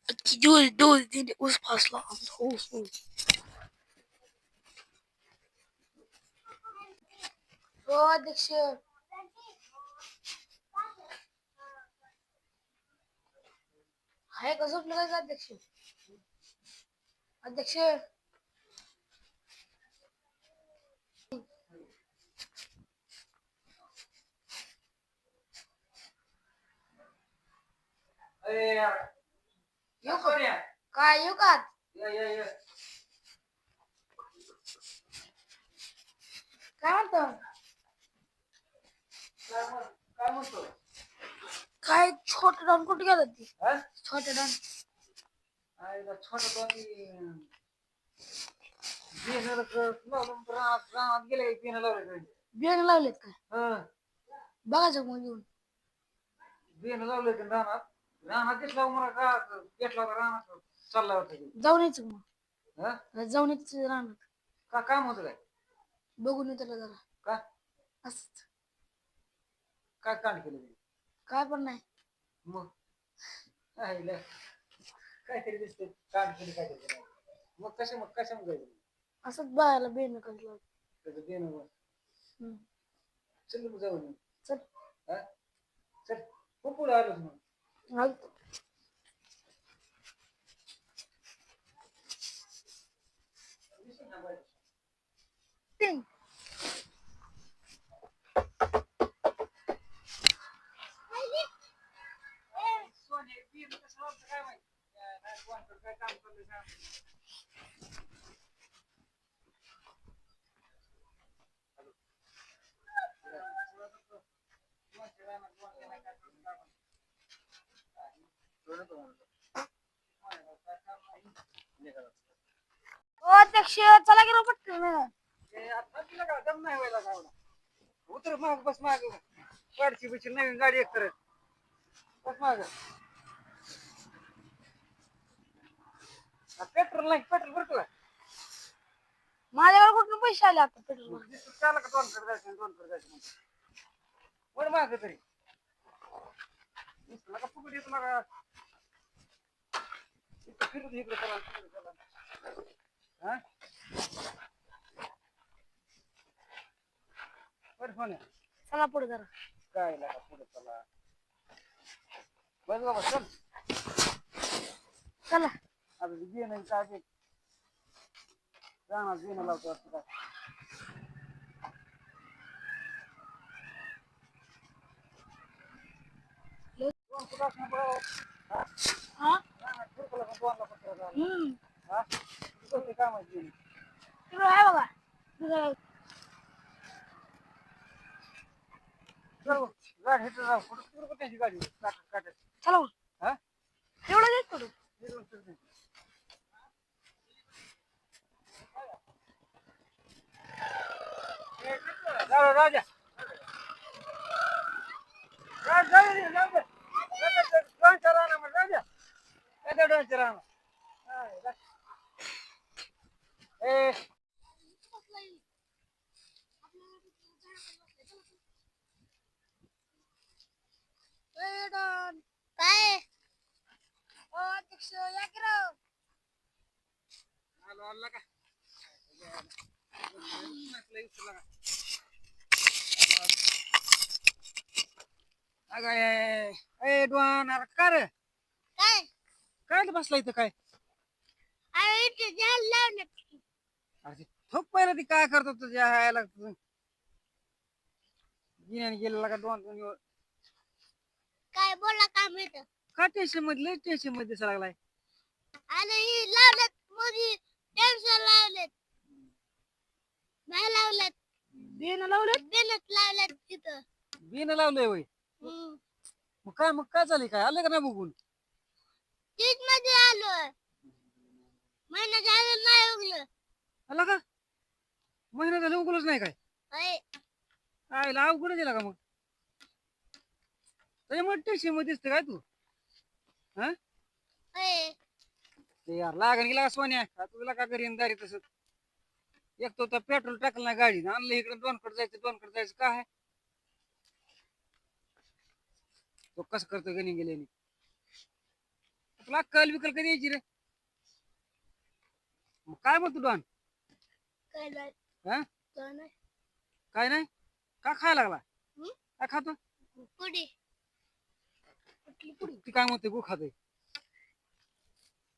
दोन तीन ऊस फासला ऊस ऊस हो अध्यक्ष हाय का झोपलं का अध्यक्ष अध्यक्ष येऊ का काय येऊ का काय म्हणतो काय म्हणतो काय छोटं डॉन कुठे गेलं ती छोटं डॉन छोटं डॉन बियाणं लावलेत काय बघायचं मग येऊन बियाणं लावले रानात रानात दिसला मला का घेतला होता रानात चालला होता जाऊन यायचं मग जाऊन यायचं रानात का काम होतं काय बघून येतो जरा का असंच काय कांड केलं काय पण नाही मग काहीतरी दिसते कांड केली काहीतरी मग कशा जायचं असंच बाळाला बेन कसलं त्याचं बेन चल मग जाऊन चल चल खूप पुढे आलोच मग आलतो अध्यक्ष चला की पटकन दम नाही व्हायला गावला उतर माग बस माग गाडीची बिची नवीन गाडी एक करत बस माग पेट्रोल नाही पेट्रोल भरतो का माझ्याकडे कुठून पैसे आले आता पेट्रोल त्याला का दोन कर जायचं वर माग तरी का फुकट येतो का फिरून इकडे चला हा चला पुढे जरा काय लागा पुढे चला बस बाबा चल चला आता बियाणं काय राहणार बियाणं लावतो असं काय काय माहिती आहे बघा गाडी गाडी चला एवढं देत राजा काय अध्यक्ष या की राव आलो आला का अगं डोन अरे का रे काय काय बसला इथं काय अरे थोक पहिला ती काय करतो तुझ्या हायला गिन्याने गेलेला का दोन काय बोलला का मिळत का टेन्शन मध्ये टेन्शन मध्ये दिसा लागलाय आणि लावलेत मध्ये टेन्शन लावलेत नाही लावलेत बिन लावलेत तिथं बिन लावलंय होय मग काय झालं काय आलं का नाही बघून तीच मध्ये आलोय महिना झालं नाही उगलं आला का महिना झालं उगलच नाही काय आयला अवघड दिला का मग त्याच्यामुळे टेन्शन मध्ये दिसतं काय तू हा ते यार लागण गेला सोन्या तुला का घरी दारी तसं एक तो पेट्रोल टाकलं ना गाडी आणलं इकडे दोनकडे जायचं काय तो कसं करतो गणी गेल्याने तुला कल विकल कधी यायची रे मग काय म्हणतो डॉन काय नाही हा काय नाही काय नाही का खायला लागला हं? काय खातो पुडी कुठली पुडी ती काय म्हणते गो खातोय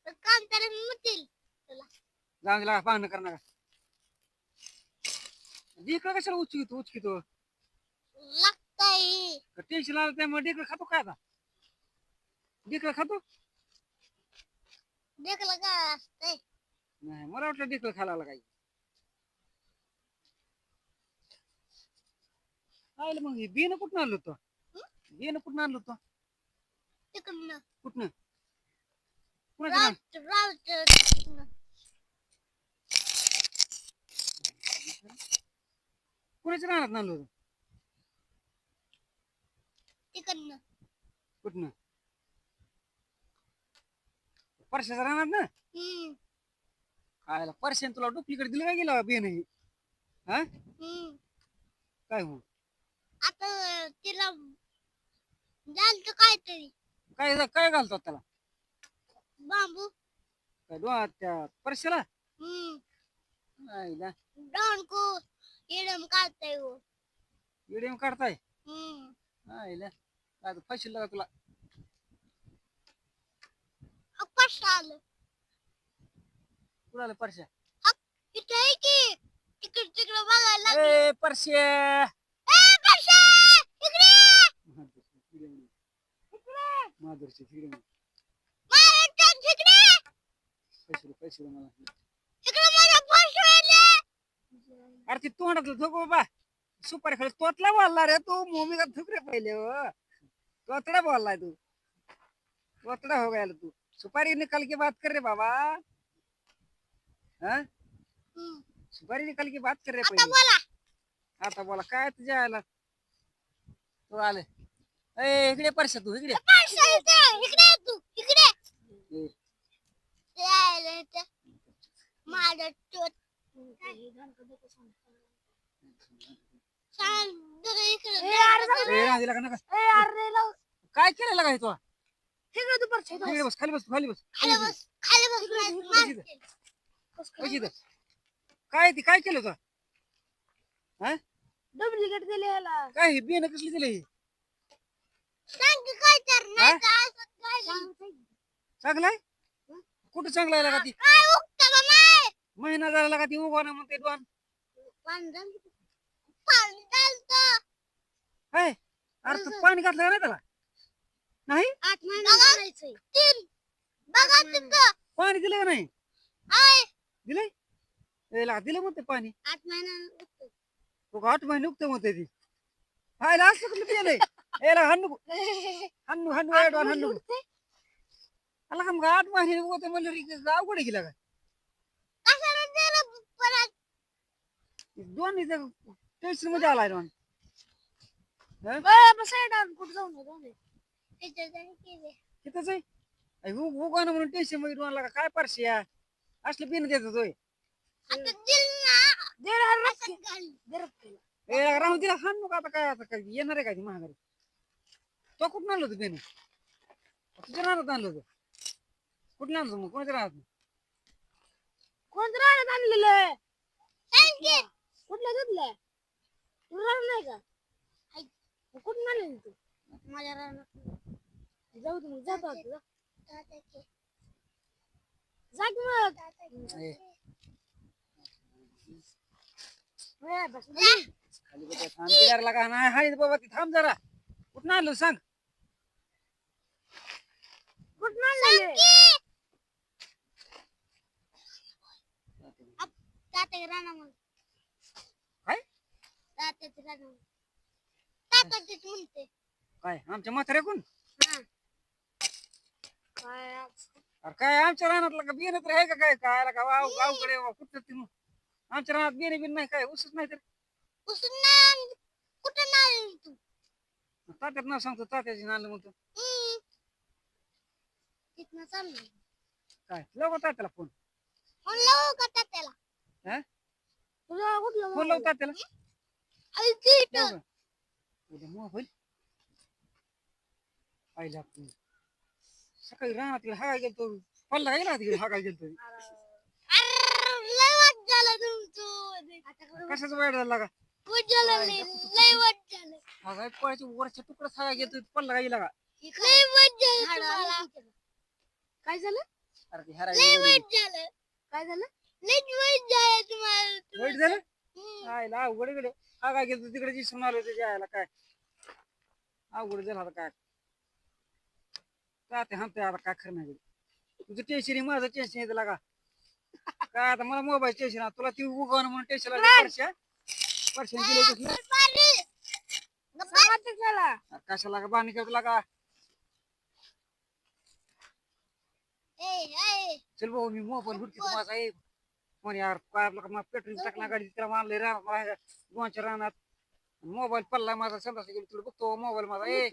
काम तर म्हणतील जाऊन दिला पाहणं करणार ढेकळं कशाला उचकितो लागतंय टेन्शन आलं त्यामुळे ढेकळं खातो काय आता ढेकळं खातो देखलं काय असतंय नाही मला वाटलं ढेकळं खायला लागला काही आलं मग बियाणं कुठून आणलं होतं बियाणं कुठून आणलं होतं तिकडनं कुठनं कुणाच्या तिकडनं कुणाच्या रानात आणलं होतं तिकडनं कुठनं परशाच्या रानात ना आयला परश्यान तुला डुप्लिकेट दिलं काय गेला बियाणं हे हा काय हो आता तिला झालं काहीतरी काय काय घालतो त्याला बांबू काय त्या परश्याला आईला डाऊन को येडम काढताय हो व्हिडिओ काढताय आईला काय फशील लागा तुला कसं आलं कुणाला परश्या इथं आहे की तिकडे तिकडे बघायला लागलं. ए परश्या ए परश्या इकडे माधुरची तिकडे माझ्या टाक इकडे पैसे मला इकडे माझा पैसे आले अरे ती तोंडातलं धोक बाबा सुपारी खाली तोतला बोलला रे तू मोमी का थुकरे पहिले हो तोतडा बोललाय तू तोतडा हो गया तू सुपारी निकाल के बात कर रे बाबा हाँ सुपारी निकाल के बात कर रे आता पहिले बोला आता बोला काय तुझ्या आला तू आले ए इकडे परश्या तू इकडे पैसे इकडे तू इकडे ए, यायला इथं. माझं चोट सांग जरा इकडे ए, राहू दिला का नका काय केलेलं काय तू इकडे तू परश्या खाली बस खाली बस खाली बस खाली बस खाली बस बस इथं. बस इथं. काय ती काय केलं तू हा डुप्लिकेट दिले याला काय हे बियाणं कसली दिले हे सांग काय तर नाही हा? तर असं काय नाही. चांगलाय कुठं चांगला आहे का ती काय उगतं का नाही महिना झाला का ती उभा ना म्हणते डॉन पाणी चालतं काय अरे तू पाणी घातलं का नाही त्याला नाही आठ महिने तीन बघा तिथं पाणी दिलं का नाही आहे दिलंय याला दिलं म्हणते पाणी 8 महिने तो 8 महिने उगतं म्हणते ती हायला असं कुठलं बियाणं आहे याला हन्नू हन्नू हन्नू आहे डॉन हन्नू आला का मग 8 महिने उगवते म्हणलं अवघड गेला का कशाला दिलं परत डॉन इथं टेन्शन मध्ये आलाय डॉन कुठं जाऊन तिथंच आहे उगवणं म्हणून टेन्शन मध्ये डॉनला का काय परश्या असलं बिन देत होय आता दिल ना असं घाल. ए राहू दिला हाण आता काय येणार आहे का ती महागारी तो कुठून आणलं होतं बिन तुझ्या राहण्यात आणलं होतं कुठून आणलं मग कोणाच्या राहत कोणतं राहण्यात आणलेलं आहे कुठल्या घेतलंय तू राहणार नाही का मग कुठून आणलेलं तू माझ्या राहण्यात जाऊ दे मग जातो आता, जा की मग बस खाली बघा थांब किनारला का नाही हाय बाबा ती थांब जरा कुठून आणलं सांग कुठून आणलेलं तात्या राहणार काय तात्याचं राहणार तात्याच म्हणते काय आमच्या म्हाताऱ्याकून काय अरे काय आमच्या रानातला का बियाणं तर आहे का काय काय का गावकडे कुठं ती आमच्या रानात बियाणे बिन नाही काय उसच नाही तर उसून नाही कुठं नाही तू तात्यात नाव सांगतो तात्याची नालं म्हणतो तिथनं चाललं काय लावू तात्याला फोन फोन लावू का तात्याला हा तुझा कुठला फोन लावू तात्याला इथं उद्या मोबाईल पाहिला आपण सकाळी राहणार तिकडे हागाय गेलतो पल्ला गेला तिकडे हागाय गेलतो लय वाट झालं तुमचं कशाचं वाईट झालं का वाट झालं लय वाट झालं हागाय पळायच्या वरच्या तुकडा हागाय गेलतो पल्ला गेला का लय वाट झालं काय झालं अरे ते हराय लय वाट झालं काय झालं लय वाट झालं तुम्हाला वाईट झालं आयला अवघड गेले हागाय गेलतो तिकडे दिसून आलो त्याच्या आयला काय अवघड झालं आता काय ते म्हणते आता काय खरं नाही तुझं टेन्शन माझं टेन्शन येतं लागा काय आता मला मोबाईल टेन्शन तुला ती उगवणं म्हणून टेन्शन वर्षाने गेले कशाला का बाणी करतो लागा चल भाऊ मी मोबाईल भरती माझा आहे म्हणे यार काय आपला पेट्रोल टाकणार गाडी त्याला मारले राहणार गोंच्या राहणार मोबाईल पडला माझा संडास गेलो तुला बघतो मोबाईल माझा ए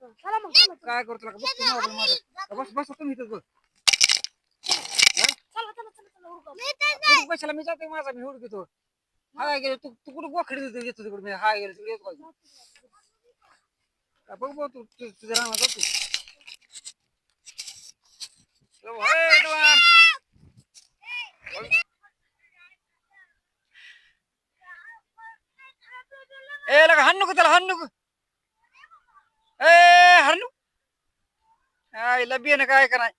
काय करतो लागा बघतो मोबाईल माझा बस बस तुम्ही इथं बघ कशाला मी जातोय माझा मी हुडकितो हा गेलो तू तू कुठं गोखडी येतो तिकडे मी हा गेलो तिकडे येतो बघ बघ तू तुझ्या राहणार जातो ए लगा हाण नको त्याला हाण नको ए हाणू आईला बियाणं काय कराय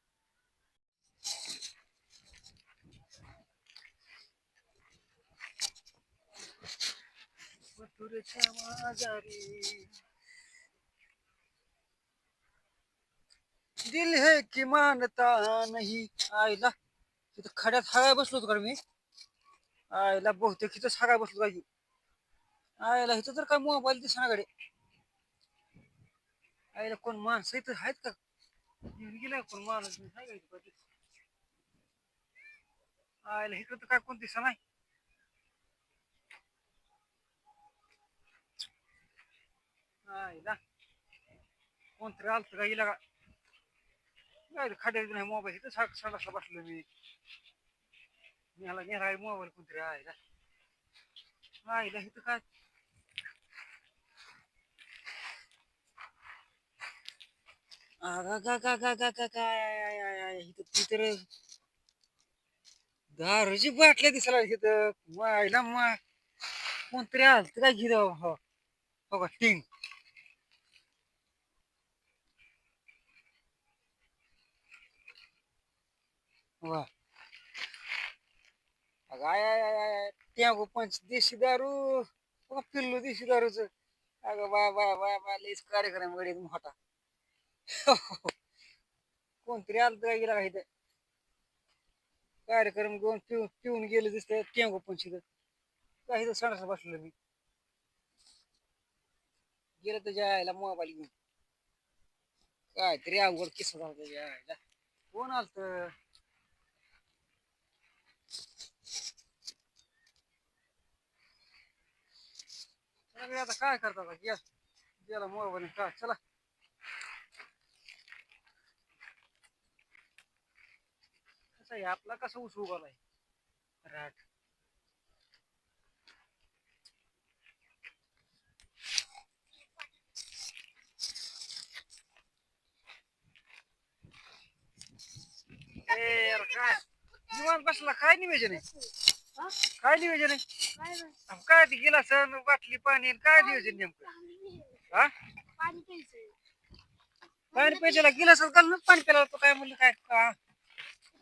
मथुरेच्या माजारी दिल है की मानता नाही आईला तिथं खड्यात हागाय बसलो होतो का मी आईला बहुतेक तिथंच हागाय बसलो पाहिजे आईला इथं तर काय मोबाईल दिसणार कडे आईला कोण माणसं इथं आहेत का गेला कोण माणूस आईला इकडं तर काय कोण दिसा नाही आईला कोणतरी आलत का गेला का खाड्यात नाही मोबाईल इथं साडा बसलो मी नेला मोबाईल कोणतरी आईला आईला इथं काय तर दारूची बाटल्या दिसायला इथं मायला कोणतरी आलत काय घेत हो का टिंग वा त्या पंच देशी दारू पिल्लू देशी दारूच अगं बाय बाय बाय बाय लईच कार्यक्रम गडी मोठा कोणतरी आलं काय गेला का इथं कार्यक्रम घेऊन पिऊन गेले दिसत टेंगो पंच काही तर सणाचा बसलेलो मी गेलं त्याच्या आईला मोबाईल घेऊन काहीतरी अवघड किस्सा झाला त्याच्या आईला कोण आलत आता काय करता गेला मोबाईल काय चला कसं आहे आपला कसं ऊस उगवलाय राट यार काय निवांत बसला काय नियोजन आहे काय नियोजन आहे काय ते गेला सण बाटली पाणी काय नियोजन नेमकं हा पाणी प्यायला गिलास घालून पाणी प्यायला तो काय म्हणलं काय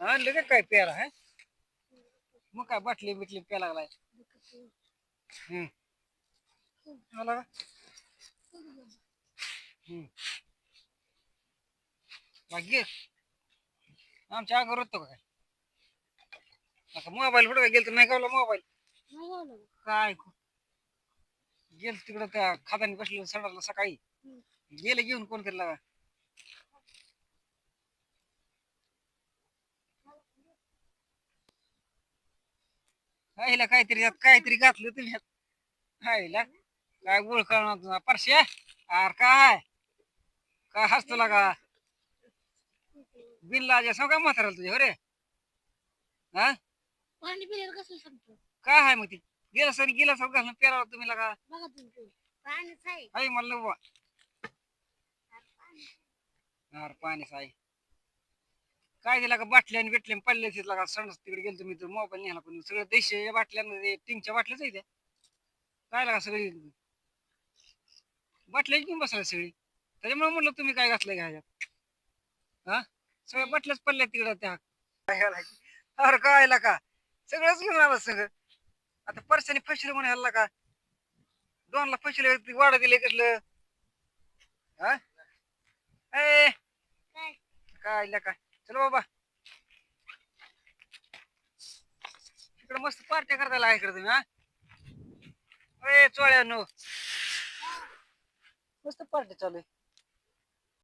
आणलं का काय प्यायला है मग काय बाटली बिटली प्यायला लागलाय आला का भाग्य आमच्या अगोदर होतो का काय आता मोबाईल कुठं काय गेल तर नाही गावला मोबाईल काय गेल तिकडं त्या खात्याने बसलं सडाला सकाळी गेले घेऊन कोण केला का आईला काहीतरी घातलं तुम्ही आईला काय गोळ करणार परश्या अरे काय हसतो लागा बिन लाजा सगळं म्हाताराला तुझ्या रे हा पाणी पिल्यावर कसं सांगतो काय आहे मग ती गेला सर घालून प्यारा तुम्ही लागा बघा तुम्ही पाणीच आहे आई म्हणलं बाबा अरे पाणीच आहे काय दिला का बाटल्या आणि भेटल्या पडले तिथला का सण तिकडे गेलो मी तर मोबाईल नेला पण सगळं देशाच्या बाटल्या टिंगच्या बाटल्याच आहे त्या काय लागा सगळी बाटल्याची घेऊन बसायला सगळी त्याच्यामुळे म्हणलं तुम्ही काय घातलंय का ह्याच्यात हा सगळ्या बाटल्याच पडल्या तिकडं त्या अरे काय का सगळंच घेऊन आलं सगळं आता परशाने फसले म्हणायला का 2 ला फसले वाढ दिले कसलं हा ए काय का चल बाबा इकडे मस्त पार्ट्या करताय इकडे तुम्ही हा ए चोळ्यानो मस्त पार्टी चालू आहे